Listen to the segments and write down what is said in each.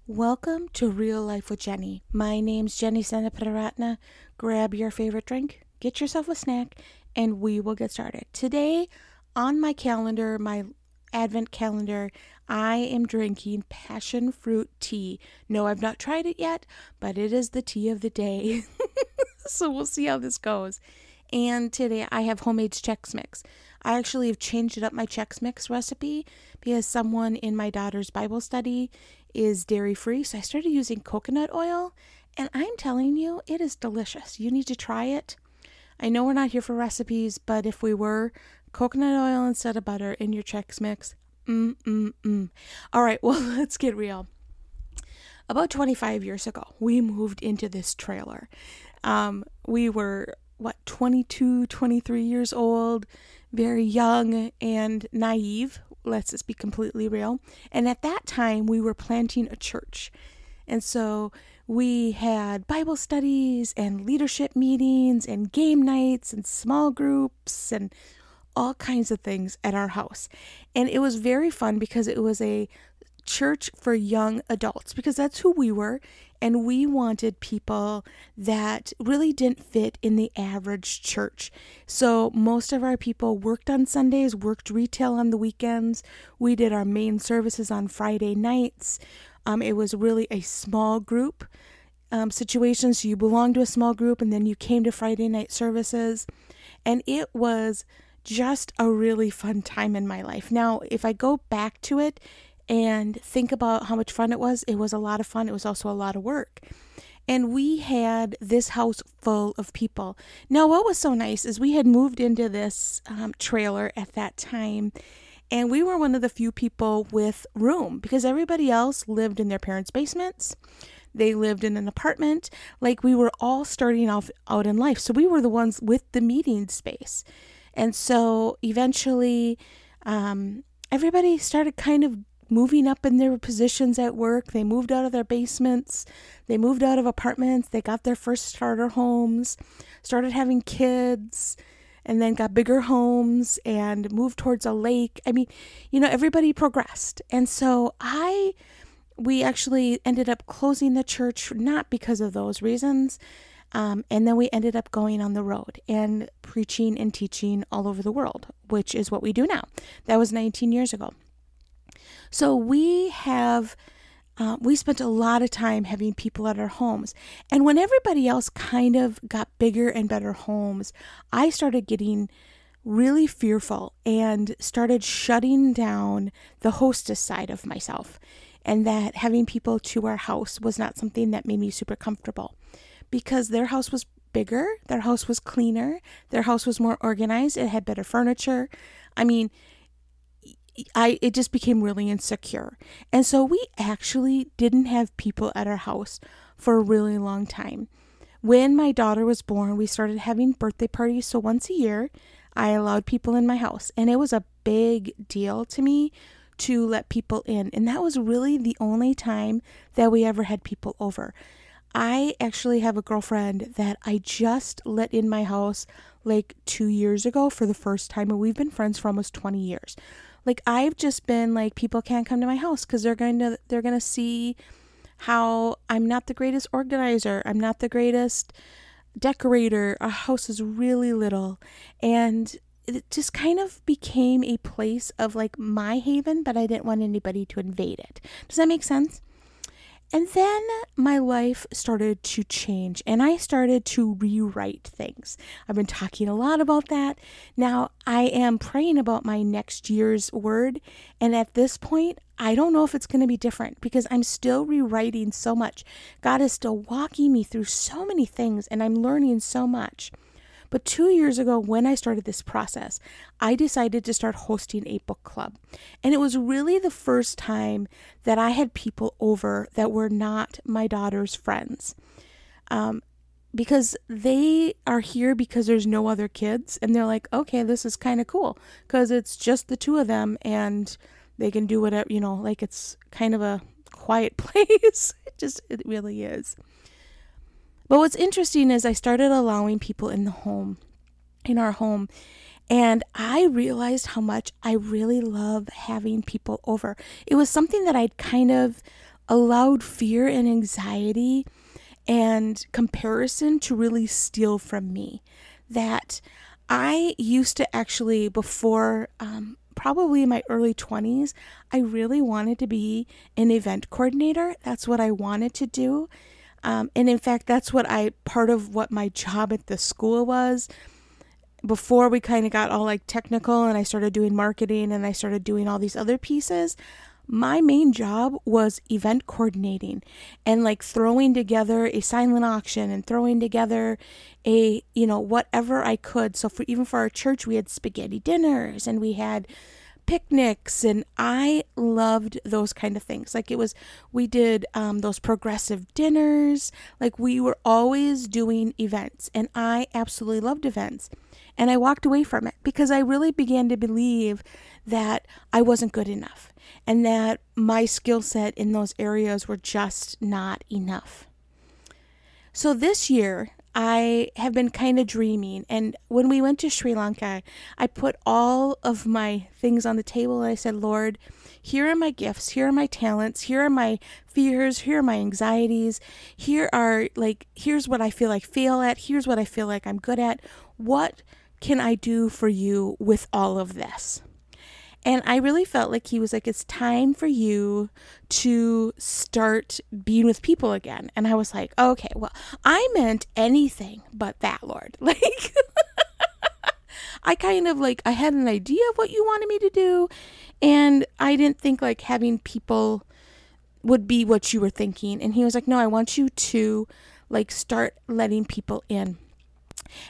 Welcome to Real Life with Jenny. My name's Jenny Senaparatna. Grab your favorite drink, get yourself a snack, and we will get started. Today, on my calendar, my Advent calendar, I am drinking passion fruit tea. No, I've not tried it yet, but it is the tea of the day. So we'll see how this goes. And today I have homemade Chex Mix. I actually have changed up my Chex Mix recipe because someone in my daughter's Bible study is dairy free. So I started using coconut oil, and I'm telling you, it is delicious. You need to try it. I know we're not here for recipes, but if we were, coconut oil instead of butter in your Chex Mix. All right, well, let's get real. About 25 years ago, we moved into this trailer. We were 22, 23 years old, very young and naive. Let's just be completely real. And at that time, we were planting a church. And so we had Bible studies and leadership meetings and game nights and small groups and all kinds of things at our house. And it was very fun because it was a church for young adults, because that's who we were. And we wanted people that really didn't fit in the average church. So most of our people worked on Sundays, worked retail on the weekends. We did our main services on Friday nights. It was really a small group situation. So you belonged to a small group and then you came to Friday night services. And it was just a really fun time in my life. Now, if I go back to it and think about how much fun it was a lot of fun. It was also a lot of work. And we had this house full of people. Now, what was so nice is we had moved into this trailer at that time, and we were one of the few people with room because everybody else lived in their parents' basements. They lived in an apartment. Like, we were all starting out in life. So we were the ones with the meeting space. And so eventually everybody started kind of moving up in their positions at work. They moved out of their basements. They moved out of apartments. They got their first starter homes, started having kids, and then got bigger homes and moved towards a lake. I mean, everybody progressed. And so we actually ended up closing the church, not because of those reasons. And then we ended up going on the road and preaching and teaching all over the world, which is what we do now. That was 19 years ago. So we spent a lot of time having people at our homes. And when everybody else kind of got bigger and better homes, I started getting really fearful and started shutting down the hostess side of myself. And that having people to our house was not something that made me super comfortable, because their house was bigger, their house was cleaner, their house was more organized, it had better furniture. I mean, it just became really insecure. And so we actually didn't have people at our house for a really long time. When my daughter was born, we started having birthday parties. So once a year, I allowed people in my house. And it was a big deal to me to let people in. And that was really the only time that we ever had people over. I actually have a girlfriend that I just let in my house like 2 years ago for the first time. And we've been friends for almost 20 years. Like, I've just been like, people can't come to my house because they're going to see how I'm not the greatest organizer. I'm not the greatest decorator. Our house is really little. And it just kind of became a place of like my haven, but I didn't want anybody to invade it. Does that make sense? And then my life started to change and I started to rewrite things. I've been talking a lot about that. Now I am praying about my next year's word. And at this point, I don't know if it's going to be different because I'm still rewriting so much. God is still walking me through so many things and I'm learning so much. But 2 years ago, when I started this process, I decided to start hosting a book club. And it was really the first time that I had people over that were not my daughter's friends. Because they are here because there's no other kids. And they're like, okay, this is kind of cool because it's just the two of them and they can do whatever, like it's kind of a quiet place. It really is. But what's interesting is I started allowing people in our home, and I realized how much I really love having people over. It was something that I'd kind of allowed fear and anxiety and comparison to really steal from me. That I used to actually, before probably in my early 20s, I really wanted to be an event coordinator. That's what I wanted to do. And in fact, that's part of what my job at the school was. Before we kind of got all like technical and I started doing marketing and I started doing all these other pieces, my main job was event coordinating and like throwing together a silent auction and throwing together a, whatever I could. So even for our church, we had spaghetti dinners and we had picnics, and I loved those kind of things. Like we did those progressive dinners. Like we were always doing events, and I absolutely loved events. And I walked away from it because I really began to believe that I wasn't good enough and that my skill set in those areas were just not enough. So this year, I have been kind of dreaming. And when we went to Sri Lanka, I put all of my things on the table and I said, Lord, here are my gifts. Here are my talents. Here are my fears. Here are my anxieties. Here's what I feel like fail at. Here's what I feel like I'm good at. What can I do for you with all of this? And I really felt like he was like, it's time for you to start being with people again. And I was like, okay, well, I meant anything but that, Lord. Like, I had an idea of what you wanted me to do. And I didn't think like having people would be what you were thinking. And he was like, no, I want you to like start letting people in.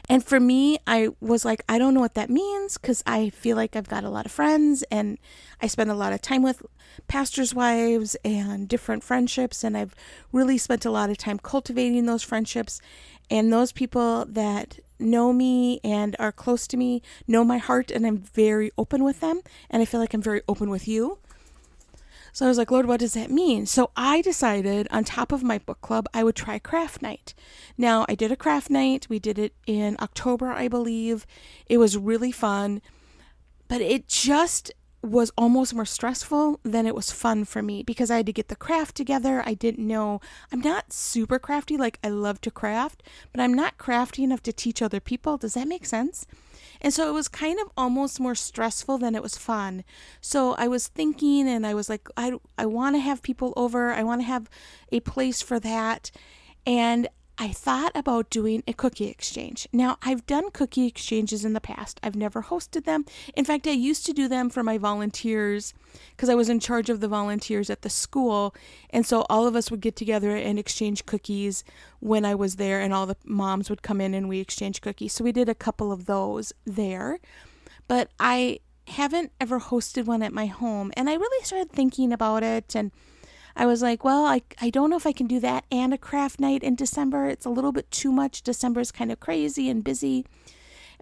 And for me, I was like, I don't know what that means because I feel like I've got a lot of friends and I spend a lot of time with pastors' wives and different friendships. And I've really spent a lot of time cultivating those friendships. And those people that know me and are close to me know my heart, and I'm very open with them. And I feel like I'm very open with you. So I was like, Lord, what does that mean? So I decided on top of my book club, I would try craft night. Now, I did a craft night. We did it in October, I believe. It was really fun, but it just was almost more stressful than it was fun for me because I had to get the craft together. I didn't know. I'm not super crafty. Like, I love to craft, but I'm not crafty enough to teach other people. Does that make sense? And so it was kind of almost more stressful than it was fun. So I was thinking, and I was like, I want to have people over. I want to have a place for that. And I thought about doing a cookie exchange. Now, I've done cookie exchanges in the past. I've never hosted them. In fact, I used to do them for my volunteers because I was in charge of the volunteers at the school. And so all of us would get together and exchange cookies when I was there, and all the moms would come in and we exchanged cookies. So we did a couple of those there. But I haven't ever hosted one at my home. And I really started thinking about it, and I was like, well, I don't know if I can do that and a craft night in December. It's a little bit too much. December is kind of crazy and busy.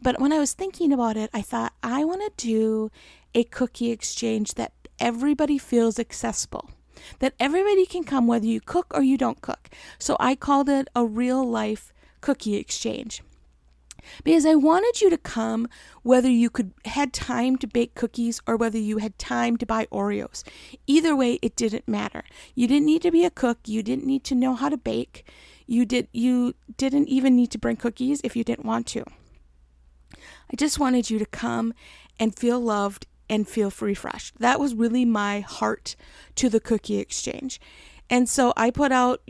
But when I was thinking about it, I thought, I want to do a cookie exchange that everybody feels accessible, that everybody can come whether you cook or you don't cook. So I called it a real life cookie exchange. Because I wanted you to come whether you had time to bake cookies or whether you had time to buy Oreos. Either way, it didn't matter. You didn't need to be a cook. You didn't need to know how to bake. You didn't even need to bring cookies if you didn't want to. I just wanted you to come and feel loved and feel refreshed. That was really my heart to the cookie exchange. And so I put out,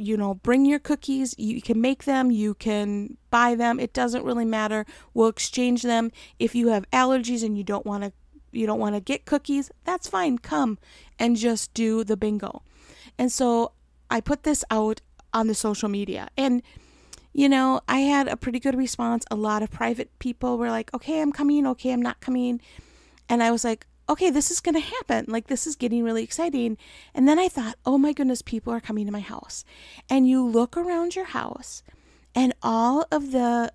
bring your cookies. You can make them. You can buy them. It doesn't really matter. We'll exchange them. If you have allergies and you don't want to get cookies, that's fine. Come and just do the bingo. And so I put this out on the social media, and I had a pretty good response. A lot of private people were like, okay, I'm coming. Okay, I'm not coming. And I was like, okay, this is going to happen. Like, this is getting really exciting. And then I thought, oh my goodness, people are coming to my house. And you look around your house and all of the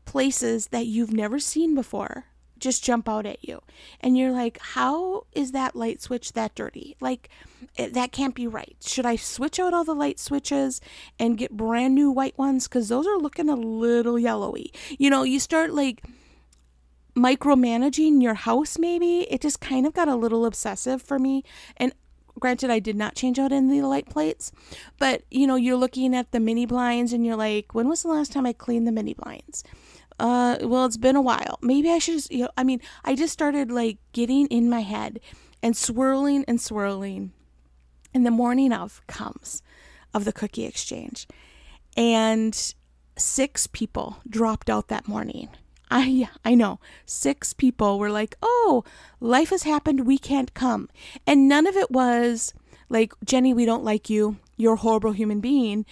places that you've never seen before just jump out at you. And you're like, how is that light switch that dirty? Like, that can't be right. Should I switch out all the light switches and get brand new white ones? Because those are looking a little yellowy. You start like micromanaging your house. Maybe it just kind of got a little obsessive for me. And granted, I did not change out any of the light plates, but you're looking at the mini blinds and you're like, when was the last time I cleaned the mini blinds? Well, it's been a while. Maybe I should just, I just started like getting in my head and swirling. And the morning of the cookie exchange. And 6 people dropped out that morning. I know. 6 people were like, oh, life has happened. We can't come. And none of it was like, Jenny, we don't like you. You're a horrible human being.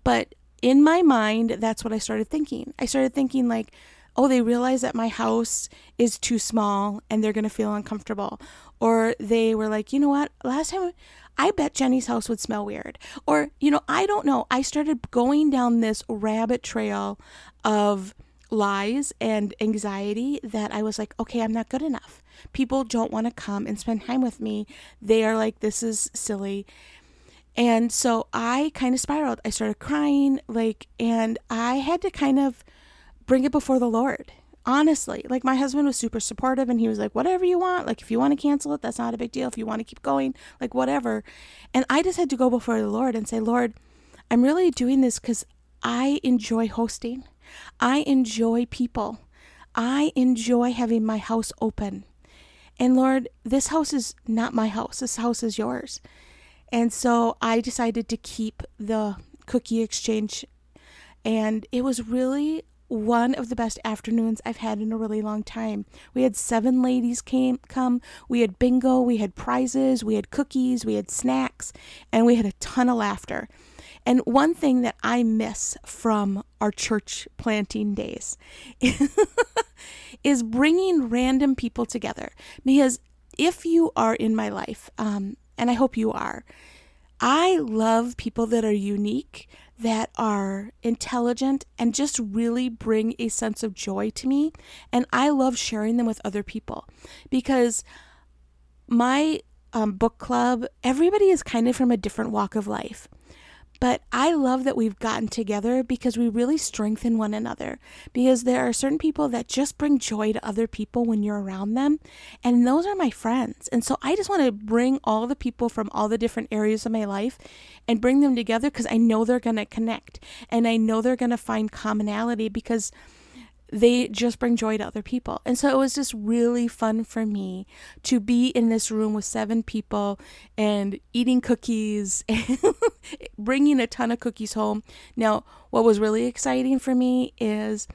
But in my mind, that's what I started thinking. I started thinking like, oh, they realize that my house is too small and they're going to feel uncomfortable. Or they were like, you know what? Last time, I bet Jenny's house would smell weird. Or, I don't know. I started going down this rabbit trail of lies and anxiety that I was like, okay, I'm not good enough. People don't want to come and spend time with me. They are like, this is silly. And so I kind of spiraled. I started crying, and I had to kind of bring it before the Lord. Honestly, my husband was super supportive and he was like, whatever you want. If you want to cancel it, that's not a big deal. If you want to keep going, whatever. And I just had to go before the Lord and say, Lord, I'm really doing this because I enjoy hosting. I enjoy people. I enjoy having my house open. And Lord, this house is not my house. This house is yours. And so I decided to keep the cookie exchange. And it was really one of the best afternoons I've had in a really long time. We had 7 ladies come. We had bingo. We had prizes. We had cookies. We had snacks. And we had a ton of laughter. And one thing that I miss from our church planting days is bringing random people together. Because if you are in my life, and I hope you are, I love people that are unique, that are intelligent, and just really bring a sense of joy to me. And I love sharing them with other people because my book club, everybody is kind of from a different walk of life. But I love that we've gotten together because we really strengthen one another. Because there are certain people that just bring joy to other people when you're around them. And those are my friends. And so I just want to bring all the people from all the different areas of my life and bring them together because I know they're going to connect. And I know they're going to find commonality because they just bring joy to other people. And so it was just really fun for me to be in this room with 7 people and eating cookies and bringing a ton of cookies home. Now, what was really exciting for me is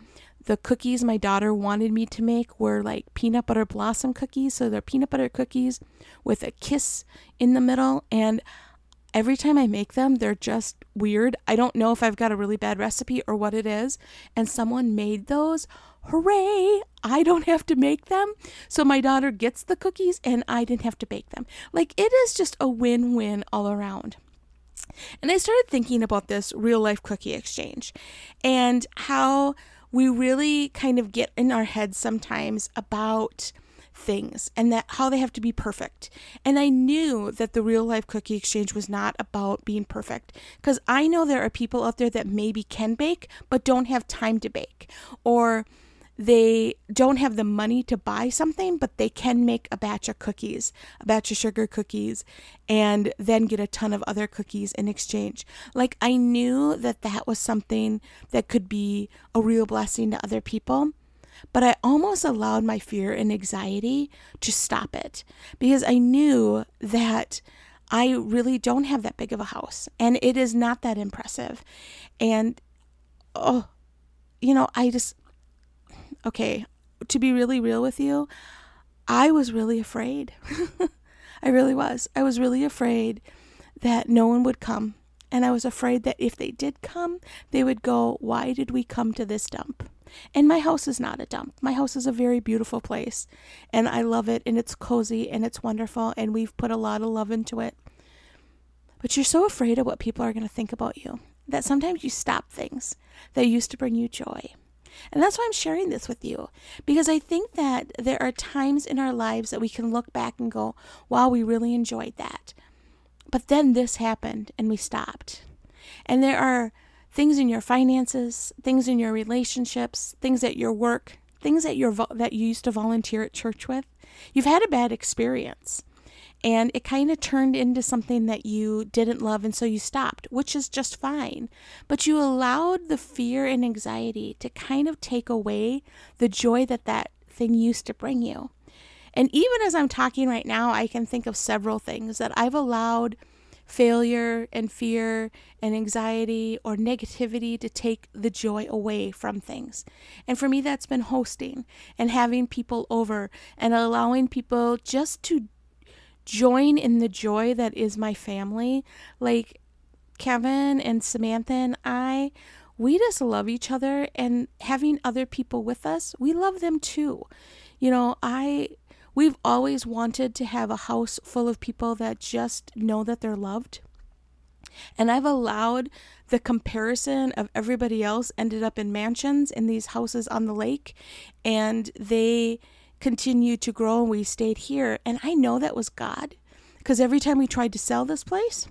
the cookies my daughter wanted me to make were peanut butter blossom cookies. So they're peanut butter cookies with a kiss in the middle. And every time I make them, they're just weird. I don't know if I've got a really bad recipe or what it is. And someone made those. Hooray! I don't have to make them. So my daughter gets the cookies and I didn't have to bake them. It is just a win-win all around. And I started thinking about this real life cookie exchange and how we really kind of get in our heads sometimes about things and that how they have to be perfect. And I knew that the real life cookie exchange was not about being perfect because I know there are people out there that maybe can bake but don't have time to bake, or they don't have the money to buy something but they can make a batch of cookies, a batch of sugar cookies, and then get a ton of other cookies in exchange. I knew that that was something that could be a real blessing to other people. But I almost allowed my fear and anxiety to stop it because I knew that I really don't have that big of a house and it is not that impressive. And, to be really real with you, I was really afraid. I really was. I was really afraid that no one would come. And I was afraid that if they did come, they would go, why did we come to this dump? And my house is not a dump. My house is a very beautiful place and I love it and it's cozy and it's wonderful and we've put a lot of love into it. But you're so afraid of what people are going to think about you that sometimes you stop things that used to bring you joy. And that's why I'm sharing this with you, because I think that there are times in our lives that we can look back and go, wow, we really enjoyed that. But then this happened and we stopped. And there are things in your finances, things in your relationships, things at your work, things that you used to volunteer at church with. You've had a bad experience. And it kind of turned into something that you didn't love, and so you stopped, which is just fine. But you allowed the fear and anxiety to kind of take away the joy that that thing used to bring you. And even as I'm talking right now, I can think of several things that I've allowed failure and fear and anxiety or negativity to take the joy away from things. And for me, that's been hosting and having people over and allowing people just to join in the joy that is my family. Like Kevin and Samantha and we just love each other, and having other people with us, we love them too. You know, we've always wanted to have a house full of people that just know that they're loved. And I've allowed the comparison of everybody else ended up in mansions in these houses on the lake, and they continued to grow, and we stayed here. And I know that was God, because every time we tried to sell this place,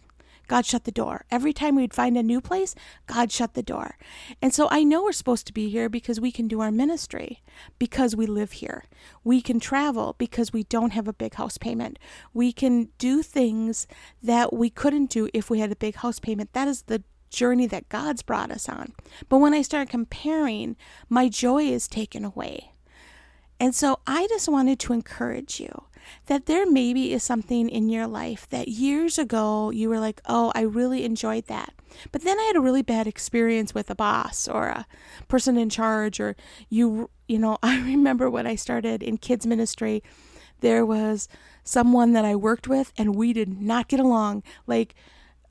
God shut the door. Every time we'd find a new place, God shut the door. And so I know we're supposed to be here because we can do our ministry, because we live here. We can travel because we don't have a big house payment. We can do things that we couldn't do if we had a big house payment. That is the journey that God's brought us on. But when I start comparing, my joy is taken away. And so I just wanted to encourage you that there maybe is something in your life that years ago you were like, oh, I really enjoyed that. But then I had a really bad experience with a boss or a person in charge, or you know, I remember when I started in kids ministry, there was someone that I worked with and we did not get along. Like,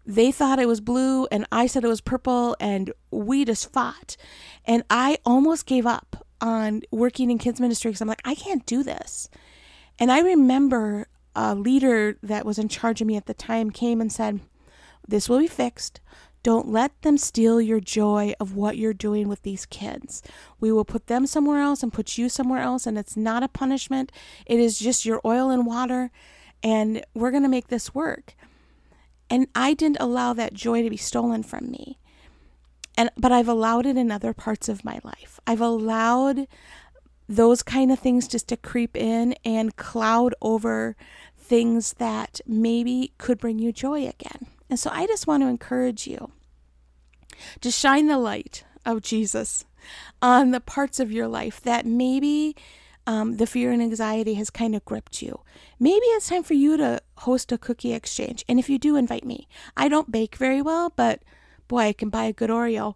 they thought it was blue and I said it was purple, and we just fought. And I almost gave up on working in kids ministry because I'm like, I can't do this. And I remember a leader that was in charge of me at the time came and said, this will be fixed. Don't let them steal your joy of what you're doing with these kids. We will put them somewhere else and put you somewhere else, and it's not a punishment. It is just your oil and water, and we're going to make this work. And I didn't allow that joy to be stolen from me. But I've allowed it in other parts of my life. I've allowed those kind of things just to creep in and cloud over things that maybe could bring you joy again. And so I just want to encourage you to shine the light of Jesus on the parts of your life that maybe the fear and anxiety has kind of gripped you. Maybe it's time for you to host a cookie exchange. And if you do, invite me. I don't bake very well, but boy, I can buy a good Oreo.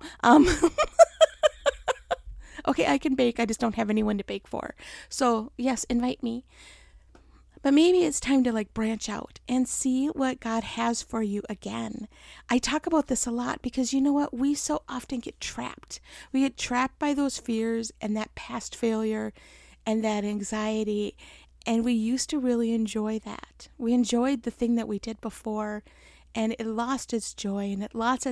Okay, I can bake. I just don't have anyone to bake for. So yes, invite me. But maybe it's time to branch out and see what God has for you again. I talk about this a lot because you know what? We so often get trapped. We get trapped by those fears and that past failure and that anxiety. And we used to really enjoy that. We enjoyed the thing that we did before, and it lost its joy, and it lost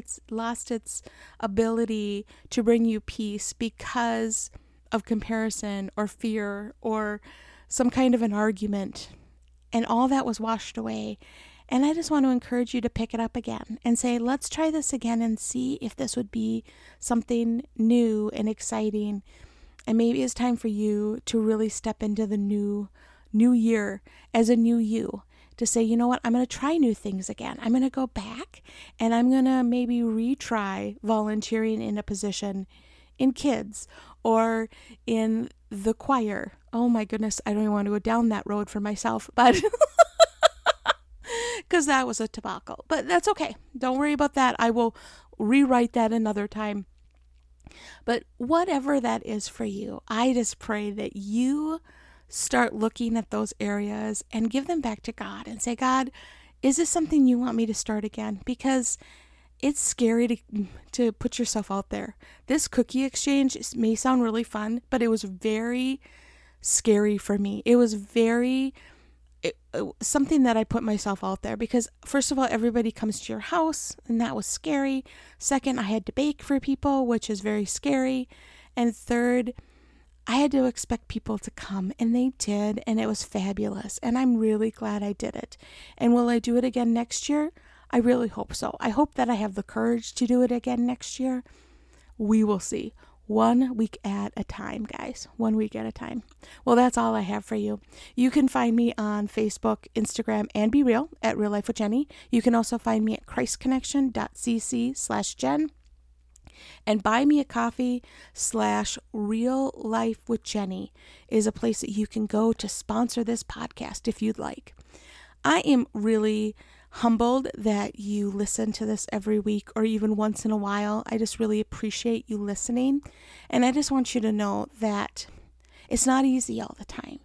its ability to bring you peace because of comparison or fear or some kind of an argument. And all that was washed away. And I just want to encourage you to pick it up again and say, let's try this again and see if this would be something new and exciting. And maybe it's time for you to really step into the new year as a new you. To say, you know what, I'm going to try new things again. I'm going to go back and I'm going to maybe retry volunteering in a position in kids or in the choir. Oh my goodness, I don't even want to go down that road for myself, but because that was a debacle. But that's okay. Don't worry about that. I will rewrite that another time. But whatever that is for you, I just pray that you start looking at those areas and give them back to God and say, God, is this something you want me to start again? Because it's scary to put yourself out there. This cookie exchange may sound really fun, but it was very scary for me. It was something that I put myself out there because, first of all, everybody comes to your house, and that was scary. Second, I had to bake for people, which is very scary. And third, I had to expect people to come, and they did, and it was fabulous, and I'm really glad I did it. And will I do it again next year? I really hope so. I hope that I have the courage to do it again next year. We will see. 1 week at a time, guys. 1 week at a time. Well, that's all I have for you. You can find me on Facebook, Instagram, and Be Real at Real Life with Jenny. You can also find me at christconnection.cc/Jen. And Buy Me a Coffee /Real Life with Jenny is a place that you can go to sponsor this podcast if you'd like. I am really humbled that you listen to this every week or even once in a while. I just really appreciate you listening. And I just want you to know that it's not easy all the time.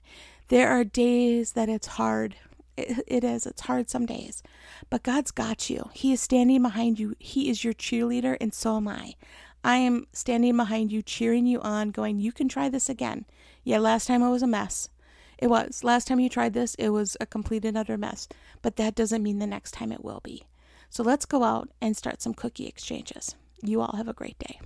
There are days that it's hard. It's hard some days, but God's got you. He is standing behind you. He is your cheerleader, and so am I. I am standing behind you, cheering you on, going, you can try this again. Yeah, last time it was a mess. It was. Last time you tried this, it was a complete and utter mess, but that doesn't mean the next time it will be. So let's go out and start some cookie exchanges. You all have a great day.